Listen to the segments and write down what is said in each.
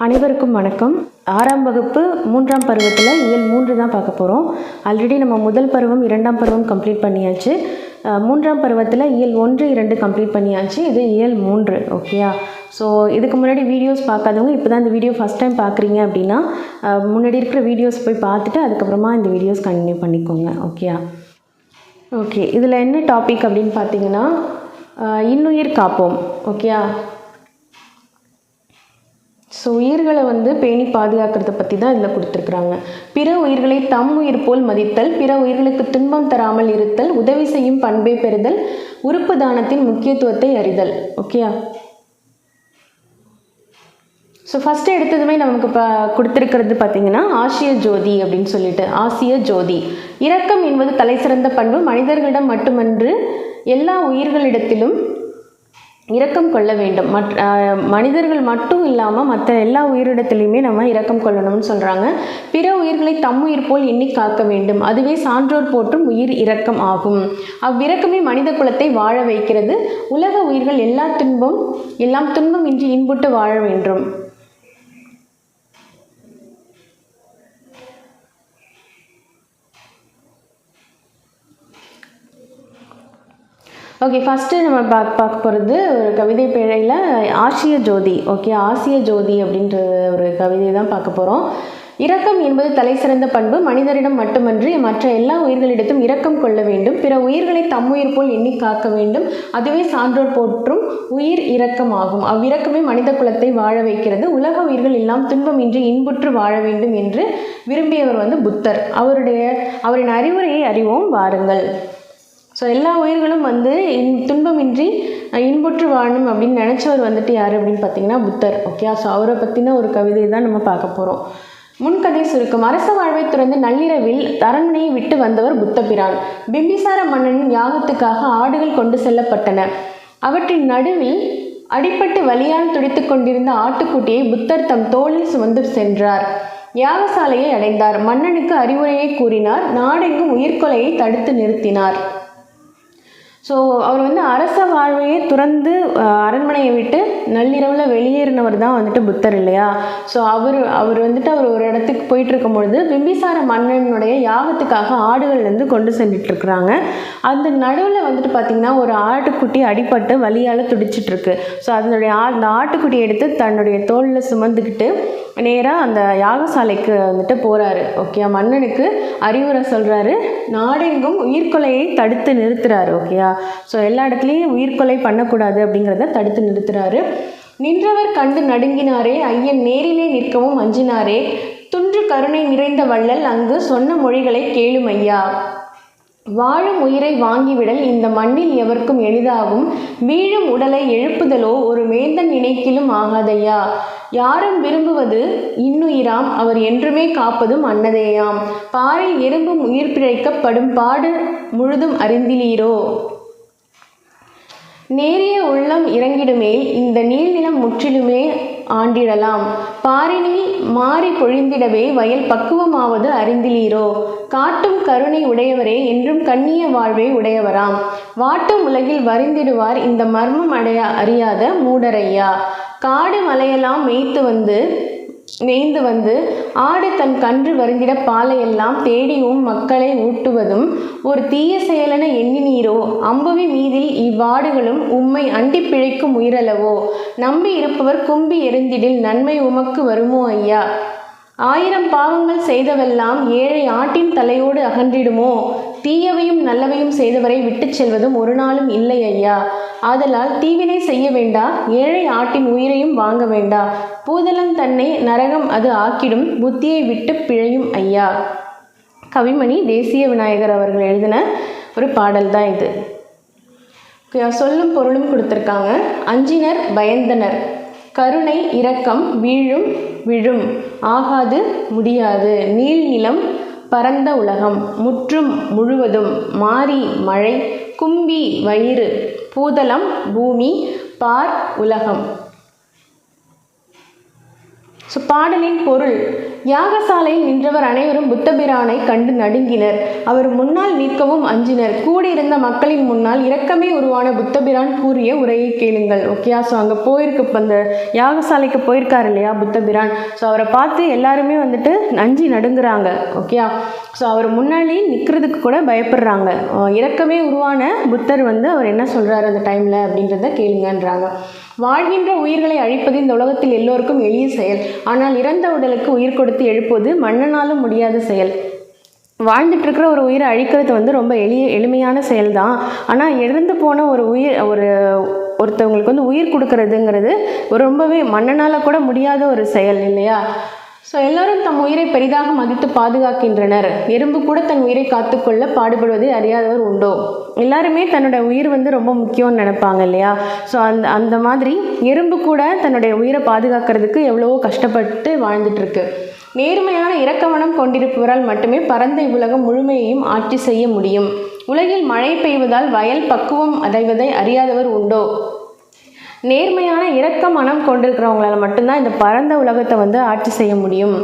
அனைவருக்கும் வணக்கம். 6ஆம் வகுப்பு 3ஆம் பருவத்தில் இயல் 3 தான் பார்க்க போகிறோம். ஆல்ரெடி நம்ம முதல் பருவம் 2ஆம் பருவம் கம்ப்ளீட் பண்ணியாச்சு. 3ஆம் பருவத்தில் இயல் 1, 2 கம்ப்ளீட் பண்ணியாச்சு. இது இயல் 3. ஓகேயா? ஸோ இதுக்கு முன்னாடி வீடியோஸ் பார்க்காதவங்க இப்போ தான் இந்த வீடியோ ஃபஸ்ட் டைம் பார்க்குறீங்க அப்படின்னா முன்னாடி இருக்கிற வீடியோஸ் போய் பார்த்துட்டு அதுக்கப்புறமா இந்த வீடியோஸ் கண்டினியூ பண்ணிக்கோங்க. ஓகேயா? ஓகே, இதில் என்ன டாபிக் அப்படின்னு பார்த்தீங்கன்னா இன்னுயிர் காப்போம். ஓகேயா? ஸோ உயிர்களை பேணி பாதுகாக்கிறத பற்றி தான் இதில் கொடுத்துருக்குறாங்க. பிற உயிர்களை தம் உயிர் போல் மதித்தல், பிற உயிர்களுக்கு துன்பம் தராமல் இருத்தல், உதவி செய்யும் பண்பை பெறுதல், உறுப்பு தானத்தின் முக்கியத்துவத்தை அறிதல். ஓகேயா? ஸோ ஃபஸ்ட்டு எடுத்ததுமே நமக்கு கொடுத்துருக்கிறது பார்த்திங்கன்னா ஆசிய ஜோதி அப்படின்னு சொல்லிட்டு. ஆசிய ஜோதி இரக்கம் என்பது தலை சிறந்த பண்பு. மனிதர்களிடம் மட்டுமன்று எல்லா உயிர்களிடத்திலும் இரக்கம் கொள்ள வேண்டும். மனிதர்கள் மட்டும் இல்லாமல் மற்ற எல்லா உயிரிடத்துலையுமே நம்ம இரக்கம் கொள்ளணும்னு சொல்கிறாங்க. பிற உயிர்களை தம் உயிர் போல் எண்ணி காக்க வேண்டும். அதுவே சான்றோர் போற்றும் உயிர் இரக்கம் ஆகும். அவ்விரக்கமே மனித குலத்தை வாழ வைக்கிறது. உலக உயிர்கள் எல்லாம் துன்பம் இன்றி இன்புட்டு வாழ வேண்டும். ஓகே, ஃபஸ்ட்டு நம்ம பார்க்க போகிறது ஒரு கவிதை பேழையில் ஆசிய ஜோதி. ஓகே, ஆசிய ஜோதி அப்படின்ற ஒரு கவிதை தான் பார்க்க போகிறோம். இரக்கம் என்பது தலை சிறந்த பண்பு. மனிதரிடம் மட்டுமன்றி மற்ற எல்லா உயிர்களிடத்தும் இரக்கம் கொள்ள வேண்டும். பிற உயிர்களை தம் உயிர் போல் எண்ணி காக்க வேண்டும். அதுவே சான்றோர் போற்றும் உயிர் இரக்கம் ஆகும். அவ்விரக்கமே மனித குலத்தை வாழ வைக்கிறது. உலக உயிர்கள் எல்லாம் துன்பமின்றி இன்புற்று வாழ வேண்டும் என்று விரும்பியவர் புத்தர். அவரின் அறிவுரையை அறிவோம் வாருங்கள். ஸோ எல்லா உயிர்களும் துன்பமின்றி இன்புற்று வாழணும் அப்படின்னு நினச்சவர் யார் அப்படின்னு பார்த்தீங்கன்னா புத்தர். ஓகே, ஸோ அவரை பற்றின ஒரு கவிதை தான் நம்ம பார்க்க போகிறோம். முன்கதை சுருக்கம். அரச வாழ்வை துறந்து நள்ளிரவில் அரண்மனையை விட்டு வந்தவர் புத்தபிரான். பிம்பிசார மன்னனின் யாகத்துக்காக ஆடுகள் கொண்டு செல்லப்பட்டன. அவற்றின் நடுவில் அடிபட்டு வலியால் துடித்து கொண்டிருந்த ஆட்டுக்குட்டியை புத்தர் தம் தோளில் சுமந்து சென்றார். யாகசாலையை அடைந்தார். மன்னனுக்கு அறிவுரையை கூறினார். நாடெங்கும் உயிர்கொலையை தடுத்து நிறுத்தினார். ஸோ அவர் அரச வாழ்வையே துறந்து அரண்மனையை விட்டு நள்ளிரவில் வெளியேறினவர் தான் புத்தர் இல்லையா? ஸோ அவர் ஒரு இடத்துக்கு போயிட்டு இருக்கும் பொழுது பிம்பிசார மன்னனுடைய யாகத்துக்காக ஆடுகள் கொண்டு சென்றுட்டுருக்குறாங்க. அந்த நடுவில் பார்த்திங்கன்னா ஒரு ஆட்டுக்குட்டி அடிபட்டு வலியால் துடிச்சிட்ருக்கு. ஸோ அந்த ஆட்டுக்குட்டியை எடுத்து தன்னுடைய தோளில் சுமந்துக்கிட்டு நேராக அந்த யாகசாலைக்கு போகிறாரு. ஓகே, மன்னனுக்கு அறிவுரை சொல்கிறாரு. நாடெங்கும் உயிர்கொலையை தடுத்து நிறுத்துறாரு. ஓகேயா? ஸோ எல்லா இடத்துலையும் உயிர்கொலை பண்ணக்கூடாது அப்படிங்கிறத தடுத்து நிறுத்துறாரு. நின்றவர் கண்டு நடுங்கினாரே, ஐயன் நேரிலே நிற்கவும் அஞ்சினாரே, துன்று கருணை நிறைந்த வள்ளல் அங்கு சொன்ன மொழிகளை கேளும் ஐயா. வாழும் உயிரை வாங்கிவிடல் இந்த மண்ணில் எவர்க்கும் எளிதாகும். வீழும் உடலை எழுப்புதலோ ஒரு மேந்தன் நினைக்கிலும் ஆகாதையா. யாரும் விரும்புவது இன்னுயிராம், அவர் என்றுமே காப்பதும் அன்னதேயாம். பாரில் எறும்பும் உயிர் பிழைக்கப்படும் பாடு முழுதும் அறிந்திலீரோ. நேரிய உள்ளம் இறங்கிடுமேல் இந்த நீள்நிலம் முற்றிலுமே ஆண்டிடலாம். பாரினில் மாறி பொழிந்திடவே வயல் பக்குவமாவது அறிந்திலீரோ. காட்டும் கருணை உடையவரே என்றும் கண்ணிய வாழ்வை உடையவராம். வாட்டும் உலகில் வரிந்திடுவார் இந்த மர்மம் அறியாத மூடரையா. காடு மலையெல்லாம் மேய்ந்து வந்து ஆடு தன் கன்று வருந்திட பாலையெல்லாம் தேடியும் மக்களை ஊட்டுவதும் ஒரு தீய செயலென எண்ணினீரோ. அம்புவி மீதில் இவ்வாடுகளும் உம்மை அண்டி பிழைக்கும் உயிரளவோ. நம்பி இருப்பவர் கும்பி எறிந்திடில் நன்மை உமக்கு வருமோ ஐயா. 1000 பாவங்கள் செய்தவெல்லாம் ஏழை ஆட்டின் தலையோடு அகன்றிடுமோ. தீயவையும் நல்லவையும் செய்தவரை விட்டு செல்வதும் ஒரு நாளும் இல்லை ஐயா. ஆதலால் தீவினை செய்ய வேண்டா, ஏழை ஆட்டின் உயிரையும் வாங்க வேண்டா. பூதலன் தன்னை நரகம் அது ஆக்கிடும், புத்தியை விட்டு பிழையும் ஐயா. கவிமணி தேசிய விநாயகர் அவர்கள் எழுதின ஒரு பாடல் தான் இது. சொல்லும் பொருளும் கொடுத்துருக்காங்க. அஞ்சினர் பயந்தனர், கருணை இரக்கம் வீழும் விழும் ஆகாது முடியாது. நீள்நிலம் பரந்த உலகம் முற்றும் முழுவதும் மாறி மழை கும்பி வயிறு பூதலம் பூமி பார் உலகம். ஸோ பாடலின் பொருள்: யாகசாலையில் நின்றவர் அனைவரும் புத்தபிரானை கண்டு நடுங்கினர். அவர் முன்னால் நிற்கவும் அஞ்சினர். கூடியிருந்த மக்களின் முன்னால் இரக்கமே உருவான புத்தபிரான் கூறிய உரையை கேளுங்கள். ஓகேயா? ஸோ அங்கே அந்த யாகசாலைக்கு போயிருக்காரு இல்லையா புத்தபிரான். ஸோ அவரை பார்த்து எல்லாருமே வந்துட்டு அஞ்சி நடுங்குறாங்க. ஓகேயா? ஸோ அவர் முன்னாடி நிற்கிறதுக்கு கூட பயப்படுறாங்க. இரக்கமே உருவான புத்தர் அவர் என்ன சொல்கிறாரு அந்த டைமில் அப்படின்றத கேளுங்கன்றாங்க. வாழ்கின்ற உயிர்களை அழிப்பது இந்த உலகத்தில் எல்லோருக்கும் எளிய செயல். ஆனால் இறந்த உடலுக்கு உயிர் கொடுத்து எழுப்புவது மன்னனாலும் முடியாத செயல். வாழ்ந்துட்டு இருக்கிற ஒரு உயிரை அழிக்கிறது ரொம்ப எளிமையான செயல் தான். ஆனால் இறந்து போன ஒரு ஒருத்தவங்களுக்கு உயிர் கொடுக்கறதுங்கிறது ரொம்பவே மன்னனால் கூட முடியாத ஒரு செயல் இல்லையா? ஸோ எல்லோரும் தம் உயிரை பெரிதாக மதித்து பாதுகாக்கின்றனர். எறும்பு கூட தன் உயிரை காத்துக்கொள்ள பாடுபடுவதை அறியாதவர் உண்டோ? எல்லாருமே தன்னோட உயிர் ரொம்ப முக்கியம்னு நினைப்பாங்க இல்லையா? ஸோ அந்த மாதிரி எறும்பு கூட தன்னுடைய உயிரை பாதுகாக்கிறதுக்கு எவ்வளவோ கஷ்டப்பட்டு வாழ்ந்துட்டுருக்கு. நேர்மையான இரக்கமனம் கொண்டிருப்பவரால் மட்டுமே பரந்த இவ்வுலகம் முழுமையையும் ஆட்சி செய்ய முடியும். உலகில் மழை பெய்வதால் வயல் பக்குவம் அடைவதை அறியாதவர் உண்டோ? நேர்மையான இரக்க மனம் கொண்டிருக்கிறவங்களால மட்டும்தான் இந்த பரந்த உலகத்தை ஆட்சி செய்ய முடியும்.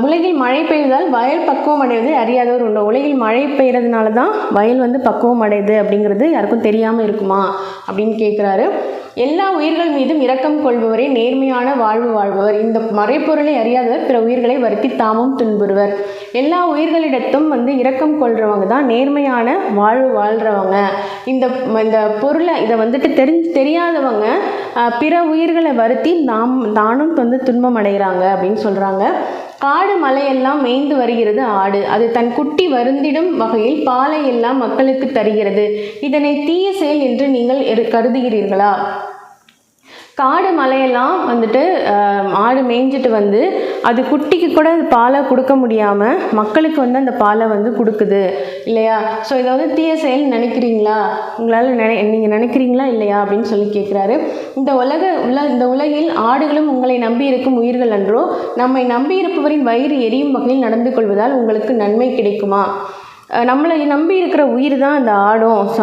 உலகில் மழை பெய்வதால் வயல் பக்குவம் அடைவதை அறியாதவர் உண்டு. உலகில் மழை பெய்யறதுனால தான் வயல் பக்குவம் அடையுது அப்படிங்கிறது யாருக்கும் தெரியாமல் இருக்குமா அப்படின்னு கேட்குறாரு. எல்லா உயிர்கள் மீதும் இரக்கம் கொள்பவரே நேர்மையான வாழ்வு வாழ்பவர். இந்த மறைப்பொருளை அறியாதவர் பிற உயிர்களை வருத்தி தாமும் துன்புறுவர். எல்லா உயிர்களிடத்தும் இரக்கம் கொள்றவங்க தான் நேர்மையான வாழ்வு வாழ்கிறவங்க. இந்த பொருளை இதை தெரியாதவங்க பிற உயிர்களை வருத்தி தானும் துன்பம் அடைகிறாங்க அப்படின்னு சொல்கிறாங்க. காடு மலையெல்லாம் மேய்ந்து வருகிறது ஆடு. அது தன் குட்டி வருந்திடும் வகையில் பாலை எல்லாம் மக்களுக்கு தருகிறது. இதனை தீய செயல் என்று நீங்கள் கருதுகிறீர்களா? காடு மலையெல்லாம் ஆடு மேய்ஞ்சிட்டு அது குட்டிக்கு கூட அது பாலை கொடுக்க முடியாமல் மக்களுக்கு அந்த பாலை கொடுக்குது இல்லையா? ஸோ இதை தீய செயல் நினைக்கிறீங்களா? உங்களால் நீங்கள் நினைக்கிறீங்களா இல்லையா அப்படின்னு சொல்லி கேட்குறாரு. இந்த உலகில் ஆடுகளும் உங்களை நம்பி இருக்கும் உயிர்கள் அன்றோ? நம்மை நம்பி இருப்பவரின் வயிறு எரியும் வகையில் நடந்து கொள்வதால் உங்களுக்கு நன்மை கிடைக்குமா? நம்மளை நம்பி இருக்கிற உயிர் தான் அந்த ஆடும். ஸோ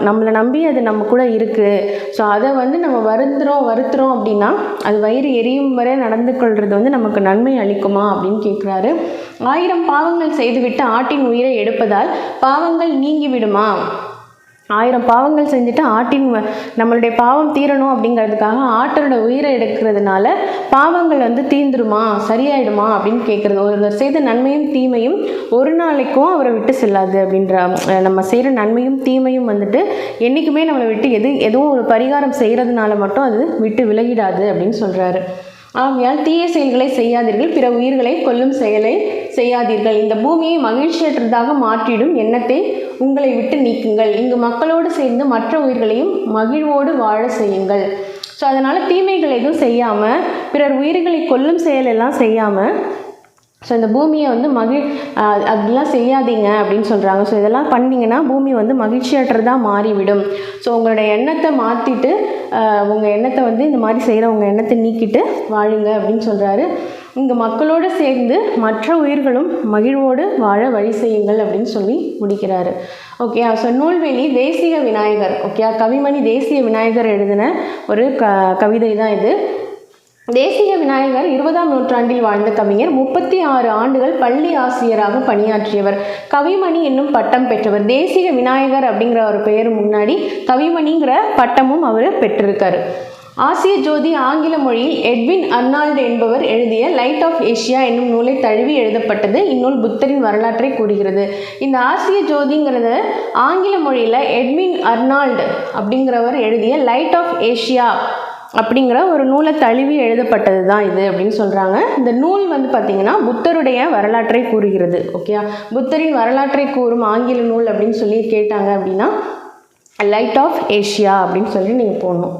நம்மளை நம்பி அது நம்ம கூட இருக்குது. ஸோ அதை நம்ம வருத்துறோம் அப்படின்னா அது வயிறு எரியும் வரை நடந்து கொள்வது நமக்கு நன்மை அளிக்குமா அப்படின்னு கேட்குறாரு. 1000 பாவங்கள் செய்துவிட்டு ஆட்டின் உயிரை எடுப்பதால் பாவங்கள் நீங்கி விடுமா? 1000 பாவங்கள் செஞ்சுட்டு நம்மளுடைய பாவம் தீரணும் அப்படிங்கிறதுக்காக ஆட்டோட உயிரை எடுக்கிறதுனால பாவங்கள் தீர்ந்துருமா, சரியாயிடுமா அப்படின்னு கேட்குறது. ஒருவர் செய்த நன்மையும் தீமையும் ஒரு நாளைக்கும் அவரை விட்டு செல்லாது அப்படின்ற நம்ம செய்கிற நன்மையும் தீமையும் என்றைக்குமே நம்மளை விட்டு எதுவும் ஒரு பரிகாரம் செய்கிறதுனால மட்டும் அது விட்டு விலகிடாது அப்படின்னு சொல்கிறாரு. ஆகையால் தீய செயல்களை செய்யாதீர்கள், பிற உயிர்களை கொல்லும் செயலை செய்யாதீர்கள். இந்த பூமியை மகிழ்ச்சியற்றதாக மாற்றிடும் எண்ணத்தை உங்களை விட்டு நீக்குங்கள். இங்கு மக்களோடு சேர்ந்து மற்ற உயிர்களையும் மகிழ்வோடு வாழ செய்யுங்கள். ஸோ அதனால் தீமைகள் எதுவும் செய்யாமல் பிறர் உயிர்களை கொல்லும் செயலெல்லாம் செய்யாமல் ஸோ இந்த பூமியை அப்படிலாம் செய்யாதீங்க அப்படின்னு சொல்கிறாங்க. ஸோ இதெல்லாம் பண்ணிங்கன்னா பூமி மகிழ்ச்சியற்றதாக மாறிவிடும். ஸோ உங்களோட எண்ணத்தை மாற்றிட்டு உங்கள் எண்ணத்தை இந்த மாதிரி செய்கிற உங்கள் எண்ணத்தை நீக்கிட்டு வாழுங்க அப்படின்னு சொல்கிறாரு. இங்கே மக்களோடு சேர்ந்து மற்ற உயிர்களும் மகிழ்வோடு வாழ வழி செய்யுங்கள் அப்படின்னு சொல்லி முடிக்கிறாரு. ஓகே. ஸோ நூல்வெளி தேசிய விநாயகர். ஓகே. கவிமணி தேசிய விநாயகர் எழுதின ஒரு கவிதை தான் இது. தேசிய விநாயகர் 20ஆம் நூற்றாண்டில் வாழ்ந்த கவிஞர். 36 ஆண்டுகள் பள்ளி ஆசிரியராக பணியாற்றியவர். கவிமணி என்னும் பட்டம் பெற்றவர். தேசிய விநாயகர் அப்படிங்கிற ஒரு பெயர் முன்னாடி கவிமணிங்கிற பட்டமும் அவர் பெற்றிருக்காரு. ஆசிய ஜோதி ஆங்கில மொழியில் எட்வின் அர்னால்டு என்பவர் எழுதிய லைட் ஆஃப் ஏஷியா என்னும் நூலை தழுவி எழுதப்பட்டது. இந்நூல் புத்தரின் வரலாற்றை கூறுகிறது. இந்த ஆசிய ஜோதிங்கிறத ஆங்கில மொழியில் எட்வின் அர்னால்டு அப்படிங்கிறவர் எழுதிய லைட் ஆஃப் ஏஷியா அப்படிங்கிற ஒரு நூலை தழுவி எழுதப்பட்டது தான் இது அப்படின்னு சொல்கிறாங்க. இந்த நூல் பார்த்திங்கன்னா புத்தருடைய வரலாற்றை கூறுகிறது. ஓகே. புத்தரின் வரலாற்றை கூறும் ஆங்கில நூல் அப்படின்னு சொல்லி கேட்டாங்க அப்படின்னா லைட் ஆஃப் ஏஷியா அப்படின்னு சொல்லி நீங்கள் போடணும்.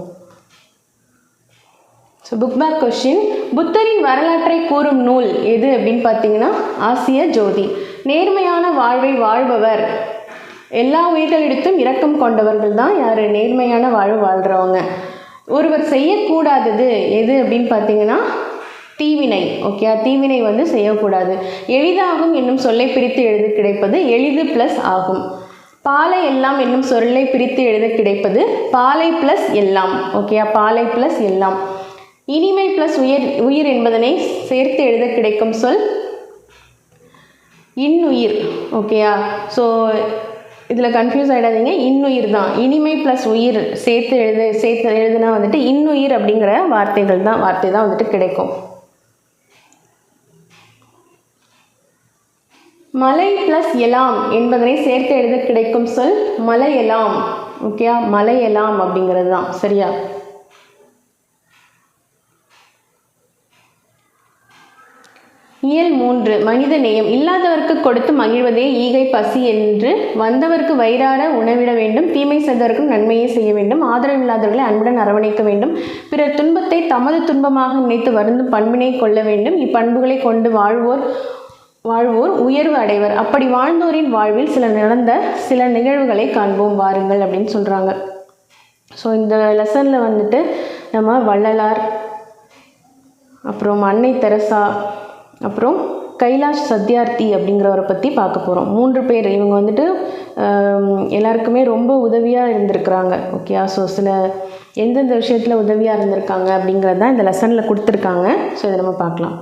ஸோ புக் பேக் கொஸ்டின்: புத்தரின் வரலாற்றை கூறும் நூல் எது அப்படின்னு பார்த்தீங்கன்னா ஆசிய ஜோதி. நேர்மையான வாழ்வை வாழ்பவர், எல்லா உயிர்களிடத்தும் இரக்கம் கொண்டவர்கள் தான் யார்? நேர்மையான வாழ்வு வாழ்கிறவங்க. ஒருவர் செய்யக்கூடாதது எது அப்படின்னு பார்த்தீங்கன்னா தீவினை. ஓகே. தீவினை செய்யக்கூடாது. எளிதாகும் என்னும் சொல்லை பிரித்து எழுத கிடைப்பது எளிது ப்ளஸ் ஆகும். பாலை எல்லாம் என்னும் சொல்லை பிரித்து எழுத கிடைப்பது பாலை ப்ளஸ் எல்லாம். ஓகே. பாலை ப்ளஸ் எல்லாம். இனிமை ப்ளஸ் உயிர் என்பதனை சேர்த்து எழுத கிடைக்கும் சொல் இன்னுயிர். ஓகேயா? ஸோ இதில் கன்ஃபியூஸ் ஆகிடாதீங்க, இன்னுயிர் தான். இனிமை ப்ளஸ் உயிர் சேர்த்து எழுதுனா வந்துட்டு இன்னுயிர் அப்படிங்கிற வார்த்தை தான் வந்துட்டு கிடைக்கும். மலை ப்ளஸ் எலாம் என்பதனை சேர்த்து எழுத கிடைக்கும் சொல் மலையெலாம். ஓகேயா? மலையெலாம் அப்படிங்கிறது தான். சரியா? இயல் 3 மனித நேயம். இல்லாதவர்க்கு கொடுத்து மகிழ்வதே ஈகை பசி என்று வந்தவர்க்கு வயிறார உணவிட வேண்டும், தீமை செய்தவர்க்கும் நன்மையை செய்ய வேண்டும், ஆதரவில்லாதவர்களை அன்புடன் அரவணைக்க வேண்டும், பிறர் துன்பத்தை தமது துன்பமாக நினைத்து வருந்தும் பண்பினை கொள்ள வேண்டும், இப்பண்புகளை கொண்டு வாழ்வோர் உயர்வு அடைவர், அப்படி வாழ்ந்தோரின் வாழ்வில் சில நிகழ்வுகளை காண்போம் வாருங்கள் அப்படின்னு சொல்கிறாங்க. ஸோ இந்த லெசனில் வந்துட்டு நம்ம வள்ளலார், அப்புறம் அன்னை தெரசா, அப்புறம் கைலாஷ் சத்யார்த்தி அப்படிங்கிறவரை பற்றி பார்க்க போகிறோம். 3 பேர். இவங்க வந்துட்டு எல்லாருக்குமே ரொம்ப உதவியாக இருந்திருக்கிறாங்க. ஓகே? ஸோ எந்தெந்த விஷயத்தில் உதவியாக இருந்திருக்காங்க அப்படிங்கிறது தான் இந்த லெசனில் கொடுத்துருக்காங்க. ஸோ இதை நம்ம பார்க்கலாம்.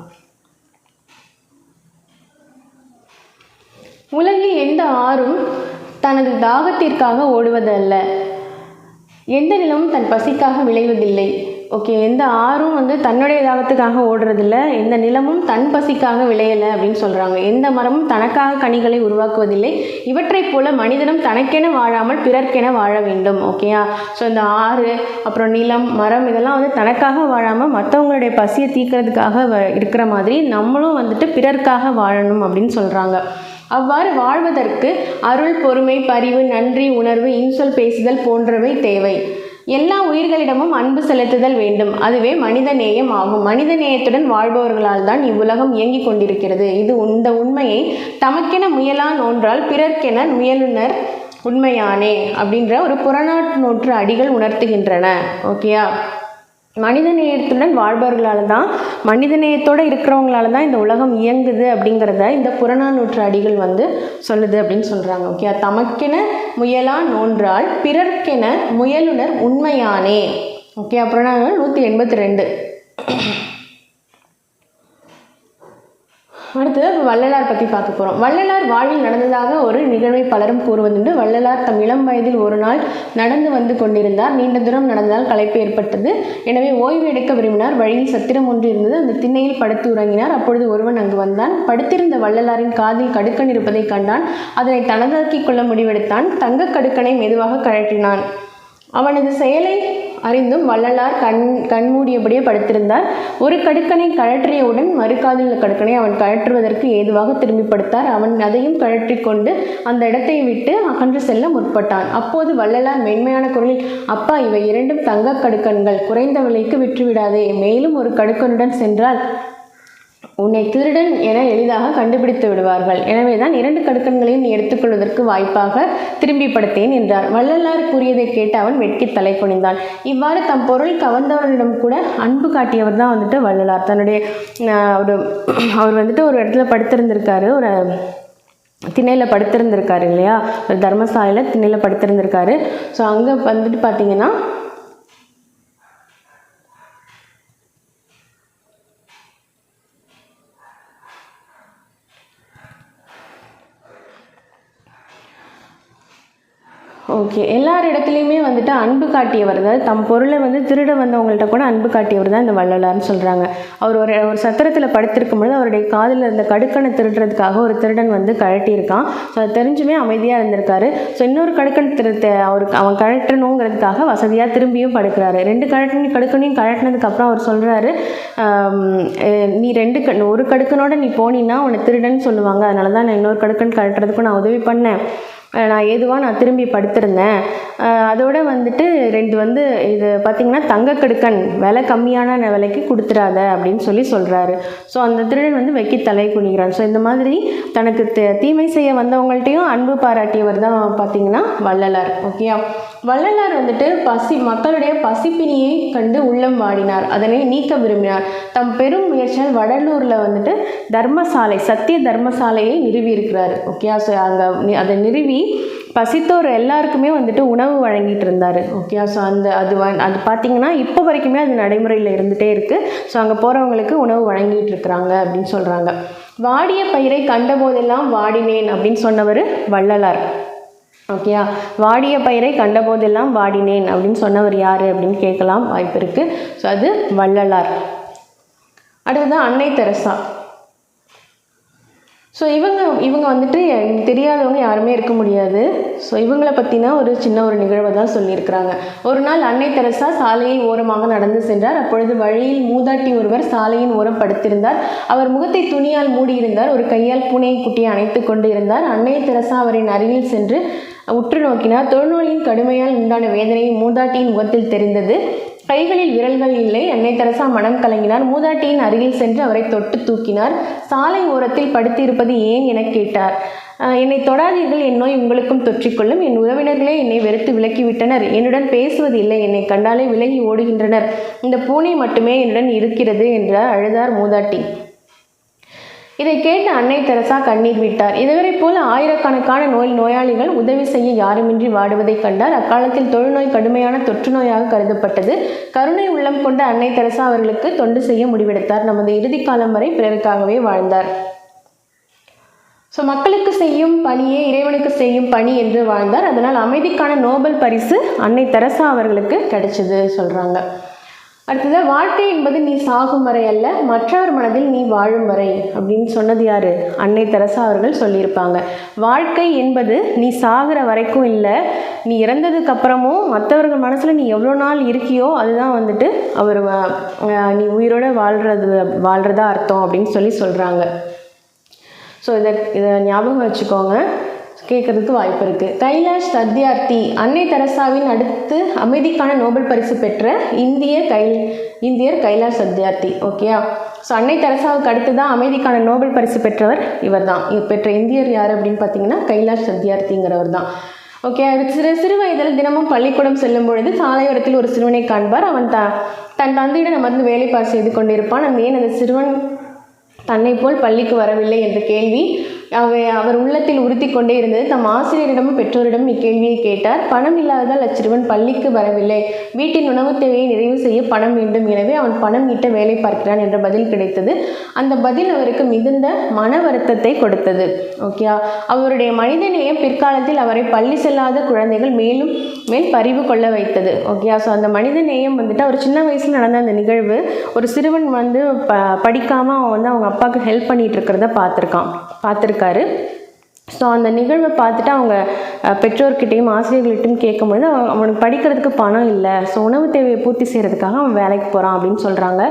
உலகில் எந்த ஆறும் தனது தாகத்திற்காக ஓடுவதல்ல, எந்த நிலமும் தன் பசிக்காக விளைவதில்லை. ஓகே? எந்த ஆறும் வந்து தன்னுடைய தாகத்துக்காக ஓடுறதில்ல, எந்த நிலமும் தன் பசிக்காக விளையலை அப்படின்னு சொல்கிறாங்க. எந்த மரமும் தனக்காக கனிகளை உருவாக்குவதில்லை. இவற்றைப் போல மனிதனும் தனக்கென வாழாமல் பிறர்க்கென வாழ வேண்டும். ஓகேயா? ஸோ இந்த ஆறு, அப்புறம் நிலம், மரம் இதெல்லாம் வந்து தனக்காக வாழாமல் மற்றவங்களுடைய பசியை தீர்க்கறதுக்காக இருக்கிற மாதிரி நம்மளும் வந்துட்டு பிறர்க்காக வாழணும் அப்படின்னு சொல்கிறாங்க. அவ்வாறு வாழ்வதற்கு அருள், பொறுமை, பரிவு, நன்றி உணர்வு, இன்சொல் பேசுதல் போன்றவை தேவை. எல்லா உயிர்களிடமும் அன்பு செலுத்துதல் வேண்டும். அதுவே மனித நேயம் ஆகும். மனித நேயத்துடன் வாழ்பவர்களால் தான் இவ்வுலகம் இயங்கிக் கொண்டிருக்கிறது. இந்த உண்மையை தமக்கென முயலான் ஒன்றால் பிறர்க்கென முயலுனர் உண்மையானே அப்படின்ற ஒரு புறநானூற்று அடிகள் உணர்த்துகின்றன. ஓகேயா? மனித நேயத்துடன் வாழ்பவர்களால் தான், மனித நேயத்தோடு இருக்கிறவங்களால தான் இந்த உலகம் இயங்குது அப்படிங்கிறத இந்த புறநானூற்று அடிகள் வந்து சொல்லுது அப்படின்னு சொல்கிறாங்க. ஓகே? தமக்கென முயலா நோன்றால் பிறர்க்கென முயலுனர் உண்மையானே. ஓகே? அப்புறம் 182. அடுத்தது வள்ளலார் பற்றி பார்க்க போகிறோம். வள்ளலார் வாழ்வில் நடந்ததாக ஒரு நிகழ்வை பலரும் கூறுவதுண்டு. வள்ளலார் தம் இளம் வயதில் ஒரு நாள் நடந்து வந்து கொண்டிருந்தார். நீண்ட தூரம் நடந்ததால் களைப்பு ஏற்பட்டது. எனவே ஓய்வு எடுக்க விரும்பினார். வழியில் சத்திரம் ஒன்று இருந்தது. அந்த திண்ணையில் படுத்து உறங்கினார். அப்பொழுது ஒருவன் அங்கு வந்தான். படுத்திருந்த வள்ளலாரின் காதில் கடுக்கன் இருப்பதை கண்டான். அதனை தனதாக்கிக் கொள்ள முடிவெடுத்தான். தங்க கடுக்கனை மெதுவாக கழற்றினான். அவனது செயலை அறிந்தும் வள்ளலார் கண்மூடியபடியே படுத்திருந்தார். ஒரு கடுக்கனை கழற்றியவுடன் மறுகாதில் உள்ள கடுக்கனை அவன் கழற்றுவதற்கு ஏதுவாக திரும்பி படுத்தார். அவன் அதையும் கழற்றி கொண்டு அந்த இடத்தை விட்டு அகன்று செல்ல முற்பட்டான். அப்போது வள்ளலார் மென்மையான குரலில், அப்பா, இவை 2 தங்க கடுக்கன்கள், குறைந்த விலைக்கு விற்றுவிடாதே. மேலும் ஒரு கடுக்கனுடன் சென்றால் உன்னை திருடன் என எளிதாக கண்டுபிடித்து விடுவார்கள். எனவேதான் 2 கடுக்கன்களையும் நீ எடுத்துக்கொள்வதற்கு வாய்ப்பாக திரும்பி படுத்தேன் என்றார். வள்ளலார் கூறியதை கேட்டு அவன் வெட்கி தலை குனிந்தான். இவ்வாறு தம் பொருள் கவர்ந்தவரிடம் கூட அன்பு காட்டியவர் தான் வந்துட்டு வள்ளலார். தன்னுடைய அவர் வந்துட்டு ஒரு இடத்துல படுத்திருந்திருக்காரு, ஒரு திண்ணையில் படுத்திருந்திருக்காரு இல்லையா, ஒரு தர்மசாலையில் திண்ணையில் படுத்திருந்திருக்காரு. ஸோ அங்கே வந்துட்டு பார்த்தீங்கன்னா ஓகே, எல்லார் இடத்துலையுமே வந்துட்டு அன்பு காட்டியவர், அதாவது தம் பொருளை வந்து திருட வந்தவங்கள்ட்ட கூட அன்பு காட்டியவர் தான் இந்த வள்ளலார்னு சொல்கிறாங்க. அவர் ஒரு சத்திரத்தில் படுத்திருக்கும் பொழுது அவருடைய காதில் இருந்த கடுக்கனை திருடுறதுக்காக ஒரு திருடன் வந்து கழட்டியிருக்கான். ஸோ அது தெரிஞ்சுமே அமைதியாக இருந்திருக்காரு. ஸோ இன்னொரு கடுக்கன் அவன் கழட்டணுங்கிறதுக்காக வசதியாக திரும்பியும் படுக்கிறாரு. 2 கடுக்கனையும் கழட்டினதுக்கப்புறம் அவர் சொல்கிறாரு, நீ ஒரு கடுக்கனோட நீ போனீன்னா உன்னை திருடன்னு சொல்லுவாங்க, அதனால தான் நான் இன்னொரு கடுக்கன் கழட்டுறதுக்கும் நான் உதவி பண்ணேன். நான் திரும்பி படுத்திருந்தேன். அதோடு வந்துட்டு 2 வந்து இது பார்த்திங்கன்னா தங்க கடுக்கன், விலை கம்மியான விலைக்கு கொடுத்துடாத அப்படின்னு சொல்கிறாரு. ஸோ அந்த திருடன் வந்து வெக்கி தலை குனிகிறான். ஸோ இந்த மாதிரி தனக்கு தீமை செய்ய வந்தவங்கள்ட்டையும் அன்பு பாராட்டியவர் தான் பார்த்திங்கன்னா வள்ளலார். ஓகேயா? வள்ளலார் வந்துட்டு மக்களுடைய பசிப்பினியை கண்டு உள்ளம் வாடினார். அதனை நீக்க விரும்பினார். தம் பெரும் முயற்சியால் வடலூரில் வந்துட்டு சத்திய தர்மசாலையை நிறுவி இருக்கிறார். ஓகே? ஸோ அங்கே அதை நிறுவி பசித்தோர் எல்லாருக்குமே வந்துட்டு உணவு வழங்கிட்டு இருந்தார். ஓகே, ஸோ அது பார்த்திங்கன்னா இப்போ வரைக்குமே அது நடைமுறையில் இருந்துகிட்டே இருக்குது. ஸோ அங்கே போகிறவங்களுக்கு உணவு வழங்கிட்டு இருக்கிறாங்க அப்படின்னு சொல்கிறாங்க. வாடிய பயிரை கண்டபோதெல்லாம் வாடினேன் அப்படின்னு சொன்னவர் வள்ளலார். ஓகேயா, வாடிய பயிரை கண்டபோதெல்லாம் வாடினேன் அப்படின்னு சொன்னவர் யார் அப்படின்னு கேட்கலாம், வாய்ப்பு இருக்குது. ஸோ அது வள்ளலார். அடுத்ததான் அன்னை தெரசா. ஸோ இவங்க வந்துட்டு தெரியாதவங்க யாருமே இருக்க முடியாது. ஸோ இவங்களை பற்றினா ஒரு சின்ன நிகழ்வை தான் சொல்லியிருக்கிறாங்க. ஒரு நாள் அன்னை தெரசா சாலையின் ஓரமாக நடந்து சென்றார். அப்பொழுது வழியில் மூதாட்டி ஒருவர் சாலையின் ஓரம் படுத்திருந்தார். அவர் முகத்தை துணியால் மூடியிருந்தார். ஒரு கையால் பூனை குட்டியை அணைத்து கொண்டு இருந்தார். அன்னை தெரசா அவரின் அருகில் சென்று உற்று நோக்கினார். தொழுநோயின் கடுமையால் உண்டான வேதனை மூதாட்டியின் முகத்தில் தெரிந்தது. கைகளில் விரல்கள் இல்லை. அன்னை தெரசா மனம் கலங்கினார். மூதாட்டியின் அருகில் சென்று அவரை தொட்டு தூக்கினார். சாலை ஓரத்தில் படுத்து இருப்பது ஏன் என கேட்டார். என்னை தொடாதீர்கள், என் நோய் உங்களுக்கும் தொற்றிக்கொள்ளும். என் உறவினர்களே என்னை வெறுத்து விலக்கிவிட்டனர். என்னுடன் பேசுவது இல்லை. என்னை கண்டாலே விலகி ஓடுகின்றனர். இந்த பூனை மட்டுமே என்னுடன் இருக்கிறது என்றார். அழுதார் மூதாட்டி. இதை கேட்டு அன்னை தெரசா கண்ணீர் விட்டார். இதுவரை போல ஆயிரக்கணக்கான நோயாளிகள் உதவி செய்ய யாருமின்றி வாடுவதை கண்டார். அக்காலத்தில் தொழுநோய் கடுமையான தொற்று நோயாக கருதப்பட்டது. கருணை உள்ளம் கொண்ட அன்னை தெரசா அவர்களுக்கு தொண்டு செய்ய முடிவெடுத்தார். நமது இறுதி காலம் வரை பிறருக்காகவே வாழ்ந்தார். ஸோ மக்களுக்கு செய்யும் பணியே இறைவனுக்கு செய்யும் பணி என்று வாழ்ந்தார். அதனால் அமைதிக்கான நோபல் பரிசு அன்னை தெரசா அவர்களுக்கு கிடைச்சது சொல்கிறாங்க. அடுத்தது, வாழ்க்கை என்பது நீ சாகும் வரை அல்ல, மற்றவர் மனதில் நீ வாழும் வரை அப்படின்னு சொன்னது யார்? அன்னை தெரசா அவர்கள் சொல்லியிருப்பாங்க. வாழ்க்கை என்பது நீ சாகிற வரைக்கும் இல்லை, நீ இறந்ததுக்கு அப்புறமும் மற்றவர்கள் மனசில் நீ எவ்வளோ நாள் இருக்கியோ அதுதான் வந்துட்டு நீ உயிரோடு வாழ்கிறதா அர்த்தம் அப்படின்னு சொல்கிறாங்க. ஸோ இதை ஞாபகம் வச்சுக்கோங்க, கேட்கறதுக்கு வாய்ப்பு இருக்குது. கைலாஷ் சத்யார்த்தி அன்னை தெரசாவின் அடுத்து அமைதிக்கான நோபல் பரிசு பெற்ற இந்தியர் கைலாஷ் சத்யார்த்தி. ஓகேயா, ஸோ அன்னை தெரசாவுக்கு அடுத்து தான் அமைதிக்கான நோபல் பரிசு பெற்றவர் இவர் தான். பெற்ற இந்தியர் யார் அப்படின்னு பார்த்தீங்கன்னா கைலாஷ் சத்யார்த்திங்கிறவர் தான். ஓகே, சிறு வயதில் தினமும் பள்ளிக்கூடம் செல்லும் பொழுது சாலையோரத்தில் ஒரு சிறுவனை காண்பார். அவன் தன் தந்தையிடம் அமர்ந்து வேலைப்பாடு செய்து கொண்டிருப்பான். ஏன் அந்த சிறுவன் தன்னை போல் பள்ளிக்கு வரவில்லை என்ற கேள்வி அவர் உள்ளத்தில் உறுத்தி கொண்டே இருந்தது. தம் ஆசிரியரிடமும் பெற்றோரிடம் இக்கேள்வியை கேட்டார். பணம் இல்லாததால் அச்சிறுவன் பள்ளிக்கு வரவில்லை. வீட்டின் உணவு தேவையை நிறைவு செய்ய பணம் வேண்டும். எனவே அவன் பணம் ஈட்ட வேலை பார்க்கிறான் என்ற பதில் கிடைத்தது. அந்த பதில் அவருக்கு மிகுந்த மன வருத்தத்தை கொடுத்தது. ஓகே, அவருடைய மனிதநேயம் பிற்காலத்தில் அவரை பள்ளி செல்லாத குழந்தைகள் மேல் பரிவு கொள்ள வைத்தது. ஓகே, ஸோ அந்த மனிதநேயம் வந்துட்டு அவர் சின்ன வயசில் நடந்த அந்த நிகழ்வு, ஒரு சிறுவன் படிக்காமல் அவன் அவங்க அப்பாவுக்கு ஹெல்ப் பண்ணிட்டு இருக்கிறத பார்த்துருக்காரு. ஸோ அந்த நிகழ்வை பார்த்துட்டு அவங்க பெற்றோர்கிட்டையும் ஆசிரியர்கள்ட்டையும் கேட்கும்போது அவனுக்கு படிக்கிறதுக்கு பணம் இல்லை, ஸோ உணவு தேவையை பூர்த்தி செய்கிறதுக்காக அவன் வேலைக்கு போகிறான் அப்படின்னு சொல்கிறாங்க.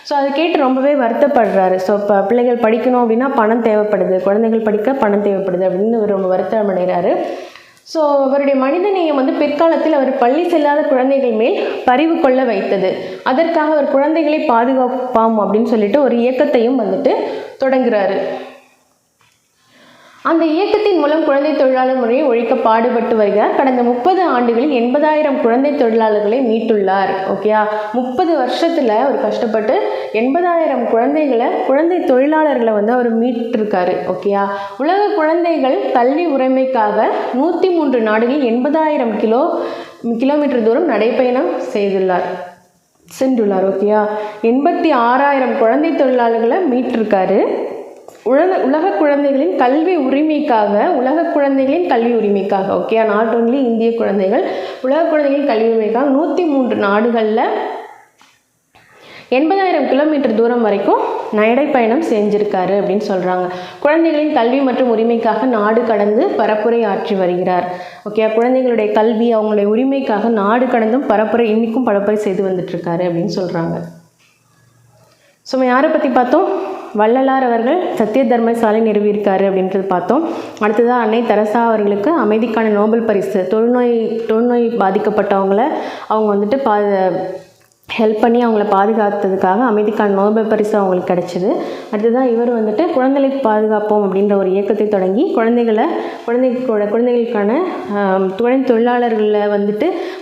ஸோ அதை கேட்டு ரொம்பவே வருத்தப்படுறாரு. ஸோ இப்போ பிள்ளைகள் படிக்கணும் அப்படின்னா பணம் தேவைப்படுது, குழந்தைகள் படிக்க பணம் தேவைப்படுது அப்படின்னு ரொம்ப வருத்தம் அடைகிறாரு. ஸோ அவருடைய மனிதநேயம் பிற்காலத்தில் அவர் பள்ளி செல்லாத குழந்தைகள் மேல் பரிவு கொள்ள வைத்தது. அதற்காக அவர் குழந்தைகளை பாதுகாப்பாம் அப்படின்னு சொல்லிட்டு ஒரு இயக்கத்தையும் தொடங்குறாரு. அந்த இயக்கத்தின் மூலம் குழந்தை தொழிலாளர் முறையை ஒழிக்க பாடுபட்டு வருகிறார். கடந்த 30 ஆண்டுகளில் 80,000 குழந்தை தொழிலாளர்களை மீட்டுள்ளார். ஓகேயா, 30 வருஷத்தில் அவர் கஷ்டப்பட்டு 80,000 குழந்தை தொழிலாளர்களை அவர் மீட்டிருக்காரு. ஓகேயா, உலக குழந்தைகள் கல்வி உரிமைக்காக 103 நாடுகளில் 80,000 கிலோமீட்டர் தூரம் நடைப்பயணம் சென்றுள்ளார். ஓகேயா, 86,000 குழந்தை தொழிலாளர்களை மீட்டிருக்காரு. உலக குழந்தைகளின் கல்வி உரிமைக்காக ஓகே, நாட் ஓன்லி இந்திய குழந்தைகள், உலக குழந்தைகளின் கல்வி உரிமைக்காக 103 நாடுகளில் 80,000 கிலோமீட்டர் தூரம் வரைக்கும் நடைப்பயணம் செஞ்சிருக்காரு அப்படின்னு சொல்கிறாங்க. குழந்தைகளின் கல்வி மற்றும் உரிமைக்காக நாடு கடந்து பரப்புரை ஆற்றி வருகிறார். ஓகே, குழந்தைகளுடைய கல்வி அவங்களுடைய உரிமைக்காக நாடு கடந்தும் இன்னைக்கும் பரப்புரை செய்து வந்துட்டுருக்காரு அப்படின்னு சொல்கிறாங்க. ஸோ யாரை பற்றி பார்த்தோம்? வள்ளலார் அவர்கள் சத்திய தர்மசாலை நிறுவியிருக்காரு அப்படின்றது பார்த்தோம். அடுத்ததாக அன்னை தெரசா அவர்களுக்கு அமைதிக்கான நோபல் பரிசு, தொழுநோய் பாதிக்கப்பட்டவங்களை அவங்க ஹெல்ப் பண்ணி அவங்கள பாதுகாத்ததுக்காக அமைதிக்கான நோபல் பரிசு அவங்களுக்கு கிடச்சிது. அடுத்ததான் இவர் குழந்தைகளை பாதுகாப்போம் அப்படின்ற ஒரு இயக்கத்தை தொடங்கி குழந்தைகளுக்கான தொழிலாளர்களை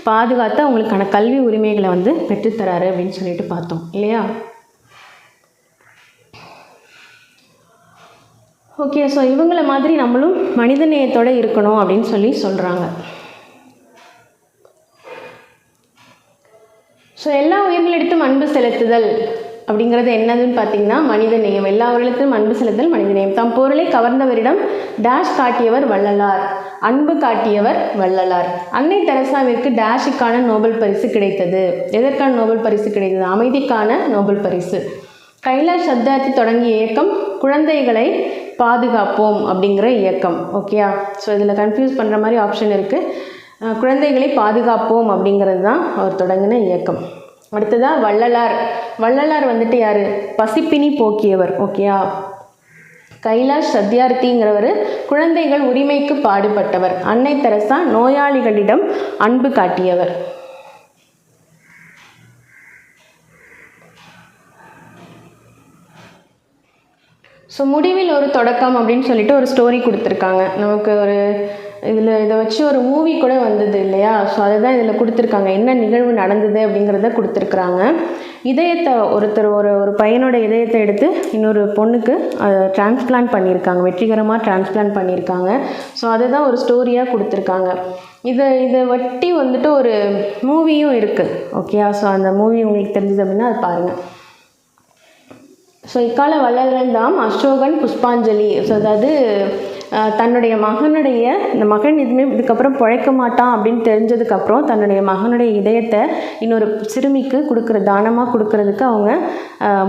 பாதுகாத்து அவங்களுக்கான கல்வி உரிமைகளை பெற்றுத்தராரு அப்படின்னு சொல்லிட்டு பார்த்தோம் இல்லையா? ஓகே, ஸோ இவங்கள மாதிரி நம்மளும் மனித நேயத்தோடு இருக்கணும் அப்படின்னு சொல்கிறாங்க. ஸோ எல்லா உயிர்களிடத்தும் அன்பு செலுத்துதல் அப்படிங்கிறது என்னதுன்னு பார்த்தீங்கன்னா மனித நேயம். எல்லா உயிரிடத்திலும் அன்பு செலுத்துதல் மனித நேயம். தம் பொருளை கவர்ந்தவரிடம் டேஷ் காட்டியவர் வள்ளலார், அன்பு காட்டியவர் வள்ளலார். அன்னை தெரசாவிற்கு டேஷுக்கான நோபல் பரிசு கிடைத்தது. எதற்கான நோபல் பரிசு கிடைத்தது? அமைதிக்கான நோபல் பரிசு. கைலாஷ் சத்தியார்த்தி தொடங்கிய இயக்கம் குழந்தைகளை பாதுகாப்போம் அப்படிங்கிற இயக்கம். ஓகேயா? ஸோ இதில் கன்ஃபியூஸ் பண்ணுற மாதிரி ஆப்ஷன் இருக்குது. குழந்தைகளை பாதுகாப்போம் அப்படிங்கிறது தான் அவர் தொடங்கின இயக்கம். அடுத்ததாக வள்ளலார். வள்ளலார் வந்துட்டு யார்? பசிப்பினி போக்கியவர். ஓகேயா? கைலாஷ் சத்தியார்த்திங்கிறவர் குழந்தைகள் உரிமைக்கு பாடுபட்டவர். அன்னை தெரசா நோயாளிகளிடம் அன்பு காட்டியவர். ஸோ முடிவில் ஒரு தொடக்கம் அப்படின்னு சொல்லிட்டு ஒரு ஸ்டோரி கொடுத்துருக்காங்க நமக்கு. ஒரு இதை வச்சு ஒரு மூவி கூட வந்தது இல்லையா? ஸோ அதை தான் இதில் கொடுத்துருக்காங்க. என்ன நிகழ்வு நடந்தது அப்படிங்கிறத கொடுத்துருக்குறாங்க. இதயத்தை ஒரு பையனோட இதயத்தை எடுத்து இன்னொரு பொண்ணுக்கு டிரான்ஸ்பிளான்ட் பண்ணியிருக்காங்க, வெற்றிகரமாக டிரான்ஸ்பிளான்ட் பண்ணியிருக்காங்க. ஸோ அதை தான் ஒரு ஸ்டோரியாக கொடுத்துருக்காங்க. இதை வட்டி வந்துட்டு ஒரு மூவியும் இருக்குது. ஓகேயா? ஸோ அந்த மூவி உங்களுக்கு தெரிஞ்சது அப்படின்னா அது பாருங்கள். ஸோ இக்கால வள்ளல்கள் தான் அசோகன் புஷ்பாஞ்சலி. ஸோ அதாவது தன்னுடைய மகனுடைய இந்த மகன் இதுக்கப்புறம் பிழைக்க மாட்டான் அப்படின்னு தெரிஞ்சதுக்கப்புறம் தன்னுடைய மகனுடைய இதயத்தை இன்னொரு சிறுமிக்கு தானமாக கொடுக்கறதுக்கு அவங்க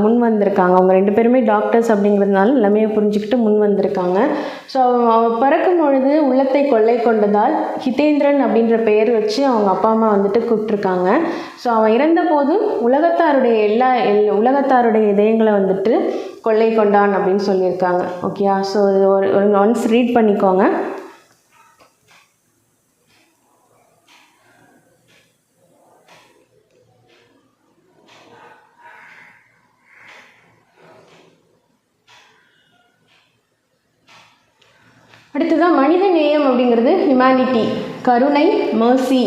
முன் வந்திருக்காங்க. அவங்க 2 பேருமே டாக்டர்ஸ் அப்படிங்கிறதுனால எல்லாமே புரிஞ்சுக்கிட்டு முன் வந்திருக்காங்க. ஸோ அவன் பிறக்கும் பொழுது உள்ளத்தை கொள்ளை கொண்டதால் ஹிதேந்திரன் அப்படின்ற பெயர் வச்சு அவங்க அப்பா அம்மா வந்துட்டு கூப்பிட்ருக்காங்க. ஸோ அவன் இறந்த போதும் உலகத்தாருடைய இதயங்களை வந்துட்டு கொள்ளை கொண்டான் அப்படின்னு சொல்லியிருக்காங்க. ஓகேயா? ஸோ இது ஒரு ஒன்ஸ் ரீட் பண்ணிக்கோங்க. அடுத்ததான் மனித நேயம் அப்படிங்கிறது ஹியூமனிட்டி, கருணை, மர்சி.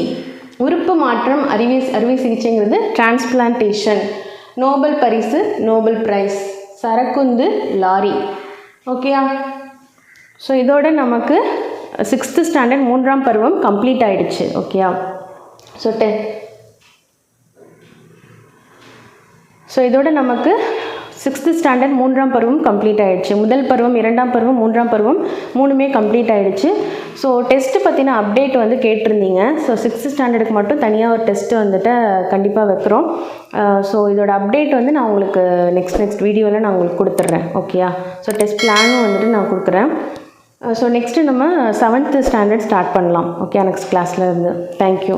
உறுப்பு மாற்றம் அறுவை சிகிச்சைங்கிறது டிரான்ஸ்பிளான்டேஷன். நோபல் பரிசு நோபல் பிரைஸ். சரக்குந்து லாரி. ஓகேயா? ஸோ இதோட நமக்கு 6th ஸ்டாண்டர்ட் 3ஆம் பருவம் கம்ப்ளீட் ஆகிடுச்சு. ஓகேயா? ஸோ இதோட நமக்கு 6th ஸ்டாண்டர்ட் 3ஆம் பருவம் கம்ப்ளீட் ஆகிடுச்சு. முதல் பருவம், 2ஆம் பருவம், 3ஆம் பருவம் 3மே கம்ப்ளீட் ஆகிடுச்சு. ஸோ டெஸ்ட்டு பற்றின அப்டேட் வந்து கேட்டிருந்தீங்க. ஸோ 6th ஸ்டாண்டர்டுக்கு மட்டும் தனியாக ஒரு டெஸ்ட்டு வந்துட்டு கண்டிப்பாக வைக்கிறோம். ஸோ இதோட அப்டேட் வந்து நான் உங்களுக்கு நெக்ஸ்ட் வீடியோவில் நான் உங்களுக்கு கொடுத்துட்றேன். ஓகேயா? ஸோ டெஸ்ட் பிளானும் வந்துட்டு நான் கொடுக்குறேன். ஸோ நெக்ஸ்ட்டு நம்ம 7th ஸ்டாண்டர்ட் ஸ்டார்ட் பண்ணலாம். ஓகே, நெக்ஸ்ட் கிளாஸில் இருந்து. தேங்க்யூ.